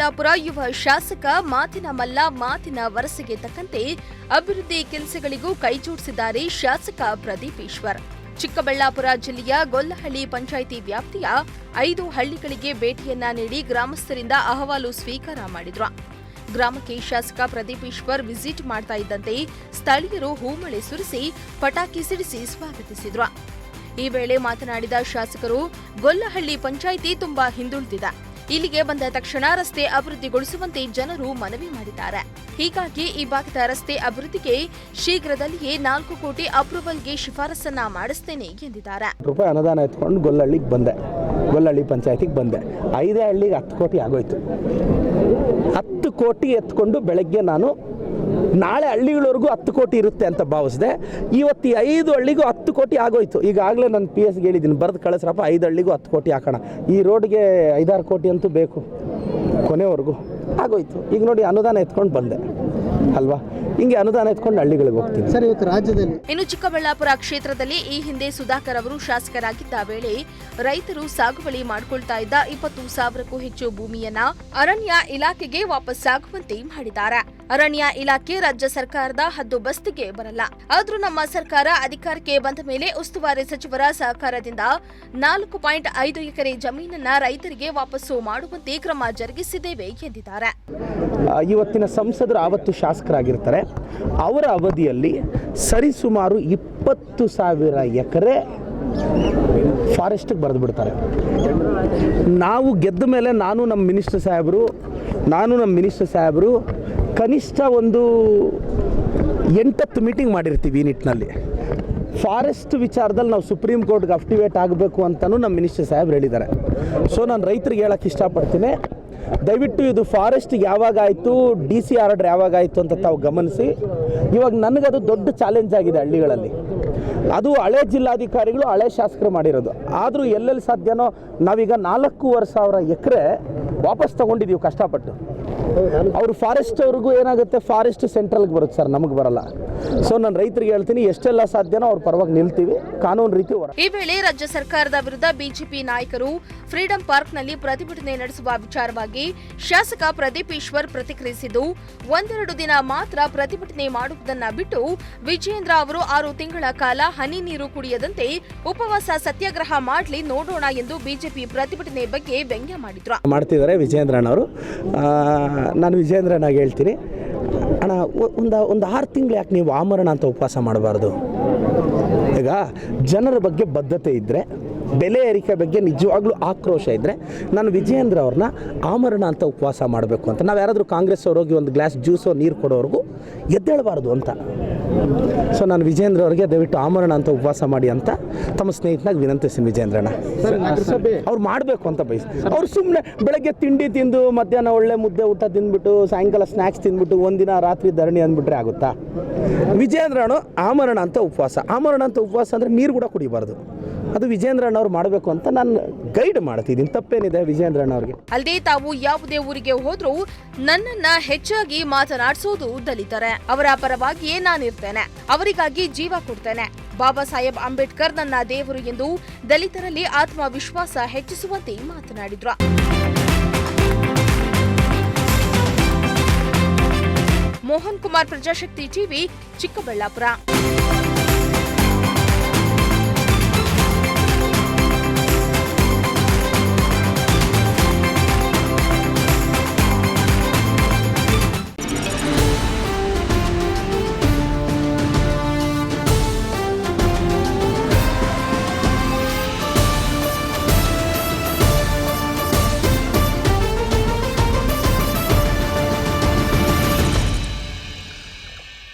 ಚಿಕ್ಕಬಳ್ಳಾಪುರ ಯುವ ಶಾಸಕ ಮಾತಿನ ಮಲ್ಲ ಮಾತಿನ ವರಸೆಗೆ ತಕ್ಕಂತೆ ಅಭಿವೃದ್ಧಿ ಕೆಲಸಗಳಿಗೂ ಕೈಜೋಡಿಸಿದ್ದಾರೆ ಶಾಸಕ ಪ್ರದೀಪ್ ಈಶ್ವರ್. ಚಿಕ್ಕಬಳ್ಳಾಪುರ ಜಿಲ್ಲೆಯ ಗೊಲ್ಲಹಳ್ಳಿ ಪಂಚಾಯಿತಿ ವ್ಯಾಪ್ತಿಯ 5 ಹಳ್ಳಿಗಳಿಗೆ ಭೇಟಿಯನ್ನ ನೀಡಿ ಗ್ರಾಮಸ್ಥರಿಂದ ಅಹವಾಲು ಸ್ವೀಕಾರ ಮಾಡಿದ್ರು. ಗ್ರಾಮಕ್ಕೆ ಶಾಸಕ ಪ್ರದೀಪ್ ಈಶ್ವರ್ ವಿಸಿಟ್ ಮಾಡ್ತಾ ಇದ್ದಂತೆ ಸ್ಥಳೀಯರು ಹೂಮಳೆ ಸುರಿಸಿ ಪಟಾಕಿ ಸಿಡಿಸಿ ಸ್ವಾಗತಿಸಿದ್ರು. ಈ ವೇಳೆ ಮಾತನಾಡಿದ ಶಾಸಕರು, ಗೊಲ್ಲಹಳ್ಳಿ ಪಂಚಾಯಿತಿ ತುಂಬಾ ಹಿಂದುಳಿದಿದೆ. ಇಲ್ಲಿಗೆ ಬಂದ ತಕ್ಷಣ ರಸ್ತೆ ಅಭಿವೃದ್ಧಿಗೊಳಿಸುವಂತೆ ಜನರು ಮನವಿ ಮಾಡಿದ್ದಾರೆ. ಹೀಗಾಗಿ ಈ ಭಾಗದ ರಸ್ತೆ ಅಭಿವೃದ್ಧಿಗೆ ಶೀಘ್ರದಲ್ಲಿಯೇ 4 ಕೋಟಿ ಅಪ್ರೂವಲ್ಗೆ ಶಿಫಾರಸನ್ನ ಮಾಡಿಸ್ತೇನೆ ಎಂದಿದ್ದಾರೆ. ರೂಪಾಯಿ ಅನುದಾನ ಎತ್ಕೊಂಡು ಗೊಲ್ಲಹಳ್ಳಿಗೆ ಬಂದೆ, ಗೊಲ್ಲಹಳ್ಳಿ ಪಂಚಾಯತಿಗೆ ಬಂದೆ. 5 ಹಳ್ಳಿಗೆ 10 ಕೋಟಿ ಆಗೋಯ್ತು. 10 ಕೋಟಿ ಎತ್ಕೊಂಡು ಬೆಳಗ್ಗೆ ನಾನು ನಾಳೆ ಹಳ್ಳಿಗಳವರೆಗೂ 10 ಕೋಟಿ ಇರುತ್ತೆ ಅಂತ ಭಾವಿಸಿದೆ. ಇವತ್ತು 5 ಹಳ್ಳಿಗೂ 10 ಕೋಟಿ ಆಗೋಯ್ತು. ಈಗಾಗಲೇ ನಾನು PS ಹೇಳಿದ್ದೀನಿ, ಬರೆದು ಕಳಿಸ್ರಪ್ಪ 5 ಹಳ್ಳಿಗೂ 10 ಕೋಟಿ ಹಾಕೋಣ. ಈ ರೋಡ್ಗೆ 5-6 ಕೋಟಿ ಅಂತೂ ಬೇಕು, ಕೊನೆವರೆಗೂ ಆಗೋಯ್ತು. ಈಗ ನೋಡಿ ಅನುದಾನ ಎತ್ಕೊಂಡು ಬಂದೆ ಅಲ್ವಾ, ಹಿಂಗೆ ಅನುದಾನ ಎತ್ಕೊಂಡು ಹಳ್ಳಿಗಳಿಗೆ ಹೋಗ್ತೀನಿ ಸರ್. ಇವತ್ತು ರಾಜ್ಯದಲ್ಲಿ ಇನ್ನು ಚಿಕ್ಕಬಳ್ಳಾಪುರ ಕ್ಷೇತ್ರದಲ್ಲಿ ಈ ಹಿಂದೆ ಸುಧಾಕರ್ ಅವರು ಶಾಸಕರಾಗಿದ್ದ ವೇಳೆ ರೈತರು ಸಾಗುವಳಿ ಮಾಡಿಕೊಳ್ತಾ ಇದ್ದ 20,000ಕ್ಕೂ ಹೆಚ್ಚು ಭೂಮಿಯನ್ನ ಅರಣ್ಯ ಇಲಾಖೆಗೆ ವಾಪಸ್ ಆಗುವಂತೆ ಮಾಡಿದ್ದಾರೆ. ಅರಣ್ಯ ಇಲಾಖೆ ರಾಜ್ಯ ಸರ್ಕಾರದ ಹದ್ದುಬಸ್ತಿಗೆ ಬರಲ್ಲ. ಆದ್ರೂ ನಮ್ಮ ಸರ್ಕಾರ ಅಧಿಕಾರಕ್ಕೆ ಬಂದ ಮೇಲೆ ಉಸ್ತುವಾರಿ ಸಚಿವರ ಸಹಕಾರದಿಂದ 4.5 ಎಕರೆ ಜಮೀನನ್ನ ರೈತರಿಗೆ ವಾಪಸ್ಸು ಮಾಡುವಂತೆ ಕ್ರಮ ಜರುಗಿಸಿದ್ದೇವೆ ಎಂದಿದ್ದಾರೆ. ಇವತ್ತಿನ ಸಂಸದರು ಆವತ್ತು ಶಾಸಕರಾಗಿರ್ತಾರೆ. ಅವರ ಅವಧಿಯಲ್ಲಿ ಸರಿಸುಮಾರು 20,000 ಎಕರೆ ಫಾರೆಸ್ಟ್ಗೆ ಬರೆದು ಬಿಡ್ತಾರೆ. ನಾವು ಗೆದ್ದ ಮೇಲೆ ನಾನು ನಮ್ಮ ಮಿನಿಸ್ಟರ್ ಸಾಹೇಬರು ಕನಿಷ್ಠ ಒಂದು 8-10 ಮೀಟಿಂಗ್ ಮಾಡಿರ್ತೀವಿ. ಈ ನಿಟ್ಟಿನಲ್ಲಿ ಫಾರೆಸ್ಟ್ ವಿಚಾರದಲ್ಲಿ ನಾವು ಸುಪ್ರೀಂ ಕೋರ್ಟ್ಗೆ ಅಫಿಡವಿಟ್ ಆಗಬೇಕು ಅಂತಲೂ ನಮ್ಮ ಮಿನಿಸ್ಟರ್ ಸಾಹೇಬ್ರು ಹೇಳಿದ್ದಾರೆ. ಸೊ ನಾನು ರೈತರಿಗೆ ಹೇಳೋಕ್ಕೆ ಇಷ್ಟಪಡ್ತೀನಿ, ದಯವಿಟ್ಟು ಇದು ಫಾರೆಸ್ಟಿಗೆ ಯಾವಾಗ ಆಯಿತು, DC ಆರ್ಡರ್ ಯಾವಾಗ ಆಯಿತು ಅಂತ ತಾವು ಗಮನಿಸಿ. ಇವಾಗ ನನಗದು ದೊಡ್ಡ ಚಾಲೆಂಜ್ ಆಗಿದೆ ಹಳ್ಳಿಗಳಲ್ಲಿ. ಅದು ಹಳೆ ಜಿಲ್ಲಾಧಿಕಾರಿಗಳು, ಹಳೆ ಶಾಸಕರು ಮಾಡಿರೋದು. ಆದರೂ ಎಲ್ಲೆಲ್ಲಿ ಸಾಧ್ಯನೋ ನಾವೀಗ 4,500 ಎಕರೆ ವಾಪಸ್ ತೊಗೊಂಡಿದ್ದೀವಿ ಕಷ್ಟಪಟ್ಟು. ಅವರು ಫಾರೆಸ್ಟ್ ಅವ್ರಿಗೂ ಏನಾಗುತ್ತೆ, ಫಾರೆಸ್ಟ್ ಸೆಂಟ್ರಲ್ಗೆ ಬರುತ್ತೆ ಸರ್, ನಮಗೆ ಬರಲ್ಲ. ಸೊ ನಾನು ರೈತರಿಗೆ ಹೇಳ್ತೀನಿ, ಎಷ್ಟೆಲ್ಲ ಸಾಧ್ಯನೋ ಅವ್ರ ಪರವಾಗಿ ನಿಲ್ತೀವಿ, ಕಾನೂನು ರೀತಿ. ಈ ವೇಳೆ ರಾಜ್ಯ ಸರ್ಕಾರದ ವಿರುದ್ಧ ಬಿಜೆಪಿ ನಾಯಕರು ಫ್ರೀಡಂ ಪಾರ್ಕ್ನಲ್ಲಿ ಪ್ರತಿಭಟನೆ ನಡೆಸುವ ವಿಚಾರವಾಗಿ ಶಾಸಕ ಪ್ರದೀಪ್ ಈಶ್ವರ್ ಪ್ರತಿಕ್ರಿಯಿಸಿದ್ದು, 1-2 ದಿನ ಮಾತ್ರ ಪ್ರತಿಭಟನೆ ಮಾಡುವುದನ್ನ ಬಿಟ್ಟು ವಿಜೇಂದ್ರ ಅವರು 6 ತಿಂಗಳ ಕಾಲ ಹನಿ ನೀರು ಕುಡಿಯದಂತೆ ಉಪವಾಸ ಸತ್ಯಾಗ್ರಹ ಮಾಡಲಿ ನೋಡೋಣ ಎಂದು ಬಿಜೆಪಿ ಪ್ರತಿಭಟನೆ ಬಗ್ಗೆ ವ್ಯಂಗ್ಯ ಮಾಡಿದ್ರು. ಮಾಡ್ತಿದ್ದಾರೆ ವಿಜೇಂದ್ರನವರು. ನಾನು ವಿಜೇಂದ್ರನಾಗಿ ಹೇಳ್ತೀನಿ, ಅಣ್ಣ ಒಂದು 6 ತಿಂಗಳು ಯಾಕೆ ನೀವು ಆಮರಣ ಅಂತ ಉಪವಾಸ ಮಾಡಬಾರ್ದು? ಈಗ ಜನರ ಬಗ್ಗೆ ಬದ್ಧತೆ ಇದ್ದರೆ, ಬೆಲೆ ಏರಿಕೆ ಬಗ್ಗೆ ನಿಜವಾಗ್ಲೂ ಆಕ್ರೋಶ ಇದ್ದರೆ, ನಾನು ವಿಜೇಂದ್ರ ಅವ್ರನ್ನ ಆಮರಣ ಅಂತ ಉಪವಾಸ ಮಾಡಬೇಕು ಅಂತ, ನಾವು ಯಾರಾದರೂ ಕಾಂಗ್ರೆಸ್ ಅವ್ರು ಹೋಗಿ ಒಂದು ಗ್ಲಾಸ್ ಜ್ಯೂಸೋ ನೀರು ಕೊಡೋವರೆಗೂ ಎದ್ದೇಳಬಾರ್ದು ಅಂತ. ಸೊ ನಾನು ವಿಜೇಂದ್ರ ಅವ್ರಿಗೆ ದಯವಿಟ್ಟು ಆಮರಣ ಅಂತ ಉಪವಾಸ ಮಾಡಿ ಅಂತ ತಮ್ಮ ಸ್ನೇಹಿತನಾಗಿ ವಿನಂತಿಸ್ತೀನಿ. ವಿಜೇಂದ್ರಣ್ಣ ಅವ್ರು ಮಾಡಬೇಕು ಅಂತ ಬಯಸಿ, ಅವ್ರು ಸುಮ್ಮನೆ ಬೆಳಗ್ಗೆ ತಿಂಡಿ ತಿಂದು ಮಧ್ಯಾಹ್ನ ಒಳ್ಳೆ ಮುದ್ದೆ ಊಟ ತಿಂದ್ಬಿಟ್ಟು ಸಾಯಂಕಾಲ ಸ್ನ್ಯಾಕ್ಸ್ ತಿಂದ್ಬಿಟ್ಟು ಒಂದಿನ ರಾತ್ರಿ ಧರಣಿ ಅಂದ್ಬಿಟ್ರೆ ಆಗುತ್ತಾ? ವಿಜೇಂದ್ರಣ್ಣ ಆಮರಣ ಅಂತ ಉಪವಾಸ ಅಂದರೆ ನೀರು ಕೂಡ ಕುಡಿಬಾರ್ದು. ಅದು ವಿಜೇಂದ್ರಣ್ಣವ್ರು ಮಾಡಬೇಕು ಅಂತ ನಾನು ಗೈಡ್ ಮಾಡ್ತಿದ್ದೀನಿ. ತಪ್ಪೇನಿದೆ ವಿಜೇಂದ್ರಣ್ಣವ್ರಿಗೆ? ಅಲ್ಲದೆ ತಾವು ಯಾವುದೇ ಊರಿಗೆ ಹೋದ್ರೂ ನನ್ನನ್ನ ಹೆಚ್ಚಾಗಿ ಮಾತನಾಡಿಸೋದು ದಲಿತರೇ. ಅವರ ಪರವಾಗಿಯೇ ನಾನಿರ್ತೇನೆ, ಅವರಿಗಾಗಿ ಜೀವ ಕೊಡ್ತೇನೆ. ಬಾಬಾ ಸಾಹೇಬ್ ಅಂಬೇಡ್ಕರ್ ನನ್ನ ದೇವರು ಎಂದು ದಲಿತರಲ್ಲಿ ಆತ್ಮವಿಶ್ವಾಸ ಹೆಚ್ಚಿಸುವಂತೆ ಮಾತನಾಡಿದ್ರು. ಮೋಹನ್ ಕುಮಾರ್, ಪ್ರಜಾಶಕ್ತಿ ಟಿವಿ, ಚಿಕ್ಕಬಳ್ಳಾಪುರ.